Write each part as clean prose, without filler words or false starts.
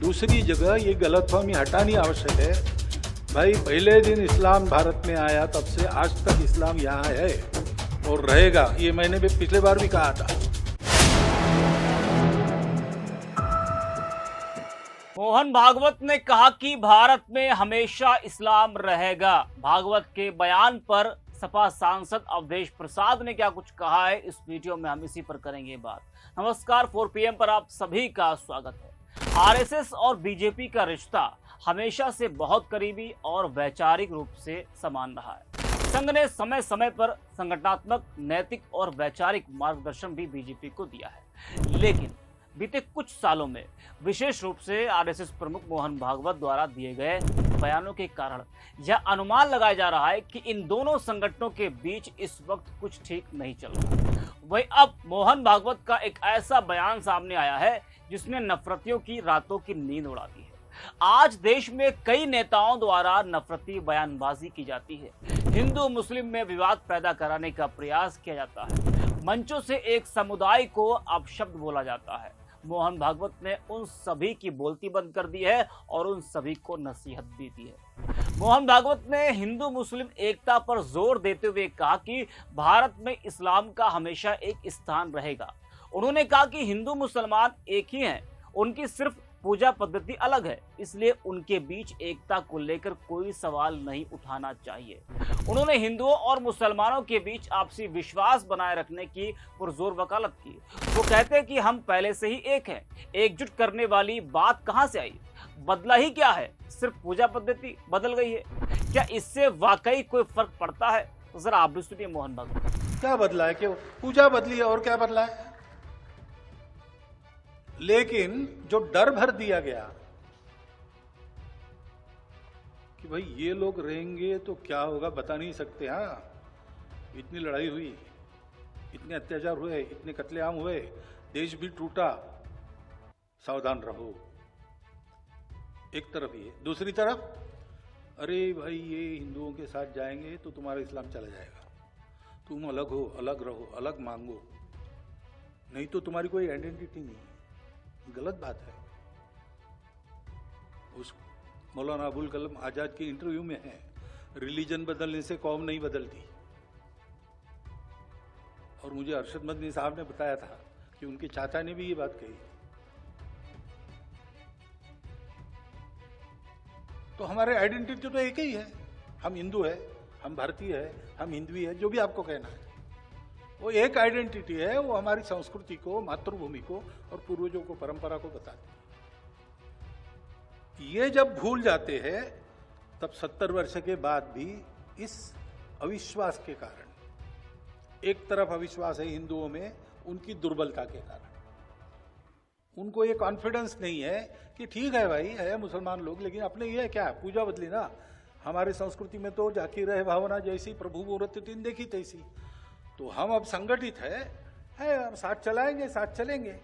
दूसरी जगह ये गलतफहमी हटानी आवश्यक है। भाई पहले दिन इस्लाम भारत में आया तब से आज तक इस्लाम यहाँ है और रहेगा, ये मैंने भी पिछले बार भी कहा था। मोहन भागवत ने कहा कि भारत में हमेशा इस्लाम रहेगा। भागवत के बयान पर सपा सांसद अवधेश प्रसाद ने क्या कुछ कहा है, इस वीडियो में हम इसी पर करेंगे बात। नमस्कार, 4 PM पर आप सभी का स्वागत है। आरएसएस और बीजेपी का रिश्ता हमेशा से बहुत करीबी और वैचारिक रूप से समान रहा है। संघ ने समय समय पर संगठनात्मक, नैतिक और वैचारिक मार्गदर्शन भी बीजेपी को दिया है, लेकिन बीते कुछ सालों में विशेष रूप से आरएसएस प्रमुख मोहन भागवत द्वारा दिए गए बयानों के कारण यह अनुमान लगाया जा रहा है कि इन दोनों संगठनों के बीच इस वक्त कुछ ठीक नहीं चल रहा। वहीं अब मोहन भागवत का एक ऐसा बयान सामने आया है जिसने नफरतियों की रातों की नींद उड़ा दी है। आज देश में कई नेताओं द्वारा नफरती बयानबाजी की जाती है, हिंदू मुस्लिम में विवाद पैदा कराने का प्रयास किया जाता है, मंचों से एक समुदाय को अपशब्द बोला जाता है। मोहन भागवत ने उन सभी की बोलती बंद कर दी है और उन सभी को नसीहत भी दी है। मोहन भागवत ने हिंदू मुस्लिम एकता पर जोर देते हुए कहा कि भारत में इस्लाम का हमेशा एक स्थान रहेगा। उन्होंने कहा कि हिंदू मुसलमान एक ही हैं, उनकी सिर्फ पूजा पद्धति अलग है, इसलिए उनके बीच एकता को लेकर कोई सवाल नहीं उठाना चाहिए। उन्होंने हिंदुओं और मुसलमानों के बीच आपसी विश्वास बनाए रखने की पुरजोर वकालत की। वो कहते हैं कि हम पहले से ही एक हैं, एकजुट करने वाली बात कहां से आई? बदला ही क्या है? सिर्फ पूजा पद्धति बदल गई है। क्या इससे वाकई कोई फर्क पड़ता है? जरा आप भी सुनिए मोहन भागवत। क्या बदला है? क्यों पूजा बदली है और क्या बदला है? लेकिन जो डर भर दिया गया कि भाई ये लोग रहेंगे तो क्या होगा बता नहीं सकते। हाँ, इतनी लड़ाई हुई, इतने अत्याचार हुए, इतने कत्लेआम हुए, देश भी टूटा, सावधान रहो। एक तरफ ये, दूसरी तरफ अरे भाई ये हिंदुओं के साथ जाएंगे तो तुम्हारा इस्लाम चला जाएगा, तुम अलग हो, अलग रहो, अलग मांगो, नहीं तो तुम्हारी कोई आइडेंटिटी नहीं है। गलत बात है। उस मौलाना अबुल कलाम आजाद के इंटरव्यू में है, रिलीजन बदलने से कौम नहीं बदलती। और मुझे अरशद मदनी साहब ने बताया था कि उनके चाचा ने भी ये बात कही। तो हमारे आइडेंटिटी तो एक ही है, हम हिंदू है, हम भारतीय है, हम हिंदवी है, जो भी आपको कहना है, वो एक आइडेंटिटी है। वो हमारी संस्कृति को, मातृभूमि को और पूर्वजों को, परंपरा को बताती है। ये जब भूल जाते हैं तब 70 वर्ष के बाद भी इस अविश्वास के कारण, एक तरफ अविश्वास है हिंदुओं में उनकी दुर्बलता के कारण, उनको ये कॉन्फिडेंस नहीं है कि ठीक है भाई है मुसलमान लोग, लेकिन अपने ये क्या पूजा बदली ना, हमारी संस्कृति में तो जाकी रहे भावना जैसी, प्रभु मूर्ति तीन देखी तैसी। तो हम अब संगठित है हम साथ चलाएंगे, साथ चलेंगे।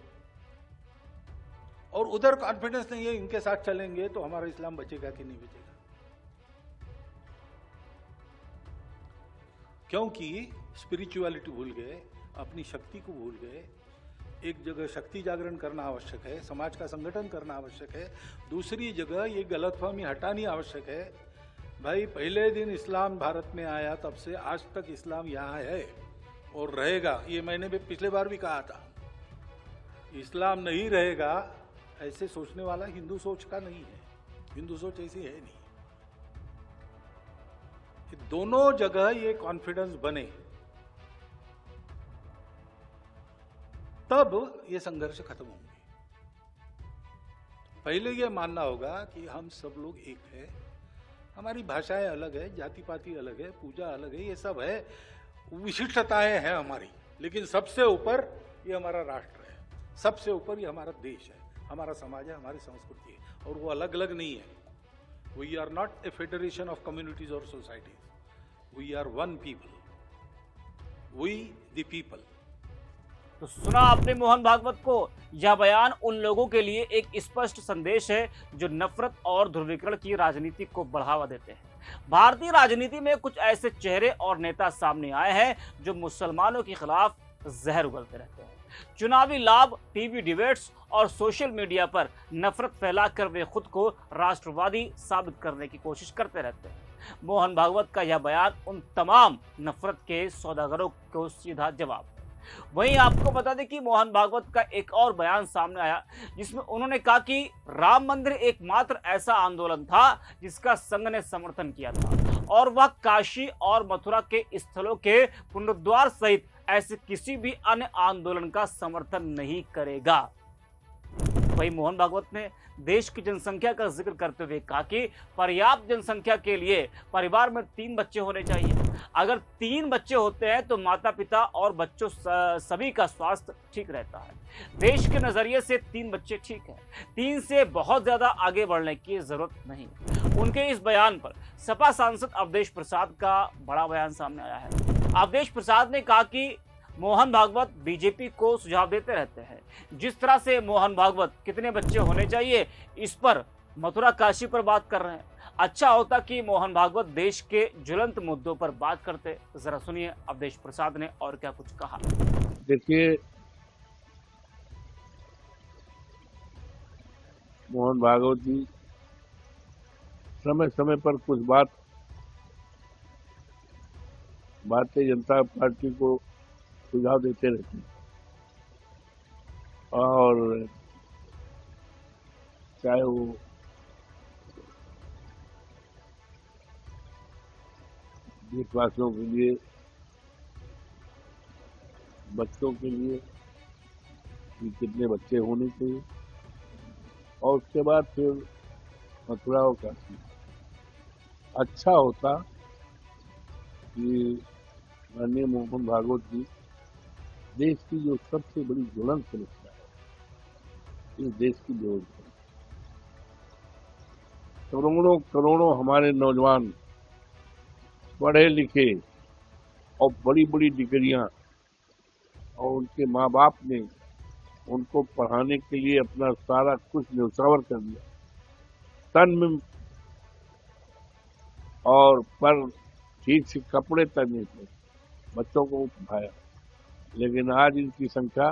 और उधर कॉन्फिडेंस नहीं है, इनके साथ चलेंगे तो हमारा इस्लाम बचेगा कि नहीं बचेगा। क्योंकि स्पिरिचुअलिटी भूल गए, अपनी शक्ति को भूल गए। एक जगह शक्ति जागरण करना आवश्यक है, समाज का संगठन करना आवश्यक है, दूसरी जगह ये गलतफहमी हटानी आवश्यक है। भाई पहले दिन इस्लाम भारत में आया तब से आज तक इस्लाम यहाँ है और रहेगा, ये मैंने भी पिछले बार भी कहा था। इस्लाम नहीं रहेगा ऐसे सोचने वाला हिंदू सोच का नहीं है, हिंदू सोच ऐसी है नहीं। दोनों जगह ये कॉन्फिडेंस बने तब ये संघर्ष खत्म होंगे। पहले ये मानना होगा कि हम सब लोग एक है, हमारी भाषाएं अलग है, जाति पाति अलग है, पूजा अलग है, ये सब है, विशिष्टताएं हैं हमारी, लेकिन सबसे ऊपर ये हमारा राष्ट्र है, सबसे ऊपर ये हमारा देश है, हमारा समाज है, हमारी संस्कृति है, और वो अलग अलग नहीं है। We are not a federation of communities और societies, we are one people, we the people. तो सुना आपने मोहन भागवत को। यह बयान उन लोगों के लिए एक स्पष्ट संदेश है जो नफरत और ध्रुवीकरण की राजनीति को बढ़ावा देते हैं। भारतीय राजनीति में कुछ ऐसे चेहरे और नेता सामने आए हैं जो मुसलमानों के खिलाफ जहर उगलते रहते हैं। चुनावी लाभ, टीवी डिबेट्स और सोशल मीडिया पर नफरत फैलाकर वे खुद को राष्ट्रवादी साबित करने की कोशिश करते रहते हैं। मोहन भागवत का यह बयान उन तमाम नफरत के सौदागरों को सीधा जवाब है। वहीं आपको बता दें कि मोहन भागवत का एक और बयान सामने आया, जिसमें उन्होंने कहा कि राम मंदिर एकमात्र ऐसा आंदोलन था जिसका संघ ने समर्थन किया था और वह काशी और मथुरा के स्थलों के पुनरुद्धार सहित ऐसे किसी भी अन्य आंदोलन का समर्थन नहीं करेगा। वहीं मोहन भागवत ने देश की जनसंख्या का जिक्र करते हुए कहा कि पर्याप्त जनसंख्या के लिए परिवार में 3 बच्चे होने चाहिए। अगर 3 बच्चे होते हैं तो माता पिता और बच्चों सभी का स्वास्थ्य ठीक रहता है। देश के नजरिए से 3 बच्चे ठीक है, 3 से बहुत ज्यादा आगे बढ़ने की जरूरत नहीं। उनके इस बयान पर सपा सांसद अवधेश प्रसाद का बड़ा बयान सामने आया है। अवधेश प्रसाद ने कहा कि मोहन भागवत बीजेपी को सुझाव देते रहते हैं। जिस तरह से मोहन भागवत कितने बच्चे होने चाहिए इस पर मथुरा काशी पर बात कर रहे हैं। अच्छा होता कि मोहन भागवत देश के ज्वलंत मुद्दों पर बात करते। जरा सुनिए अवधेश प्रसाद ने और क्या कुछ कहा। देखिए, मोहन भागवत जी समय समय पर कुछ भारतीय जनता पार्टी को सुझाव देते रहते हैं और चाहे वो देशवासियों के लिए, बच्चों के लिए कि कितने बच्चे होने चाहिए, और उसके बाद फिर मथुरा और काशी। अच्छा होता कि माननीय मोहन भागवत जी देश की जो सबसे बड़ी ज्वलंत समस्या है, इस देश की बेरोजगारी, करोड़ों हमारे नौजवान पढ़े लिखे और बड़ी बड़ी डिग्रियां, और उनके माँ बाप ने उनको पढ़ाने के लिए अपना सारा कुछ न्यौछावर कर दिया, तन में, और पर ठीक से कपड़े तक नहीं थे, बच्चों को पढ़ाया। लेकिन आज इनकी संख्या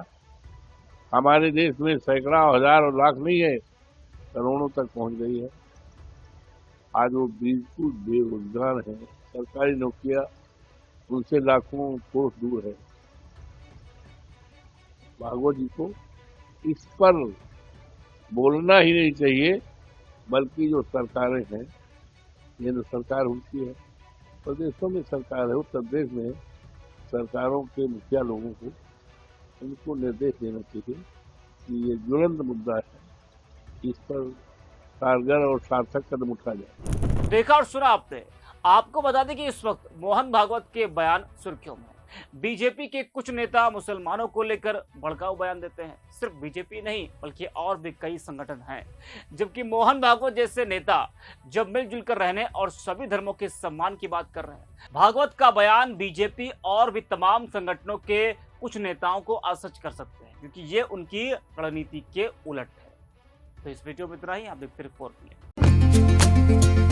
हमारे देश में सैकड़ों, हजार और लाख नहीं है, करोड़ों तक पहुंच गई है। आज वो बिल्कुल बेरोजगार हैं, सरकारी नौकरियां उनसे लाखों कोस दूर है। भागवत जी को इस पर बोलना ही नहीं चाहिए, बल्कि जो सरकारें हैं, ये जो सरकार होती है, प्रदेशों में सरकार है, उत्तर प्रदेश में सरकारों के मुखिया लोगों को उनको निर्देश देना चाहिए कि ये ज्वलंत मुद्दा है, इस पर कारगर और सार्थक कदम उठा जाए। देखा और सुना आपने। आपको बता दें कि इस वक्त मोहन भागवत के बयान सुर्खियों में। बीजेपी के कुछ नेता मुसलमानों को लेकर भड़काऊ बयान देते हैं। सिर्फ बीजेपी नहीं बल्कि और भी कई संगठन हैं, जबकि मोहन भागवत जैसे नेता जब मिलजुल कर रहने और सभी धर्मों के सम्मान की बात कर रहे हैं। भागवत का बयान बीजेपी और भी तमाम संगठनों के कुछ नेताओं को असहज कर सकते हैं, क्योंकि ये उनकी रणनीति के उलट है। तो इस वीडियो में इतना ही। आप देखते रिपोर्ट में।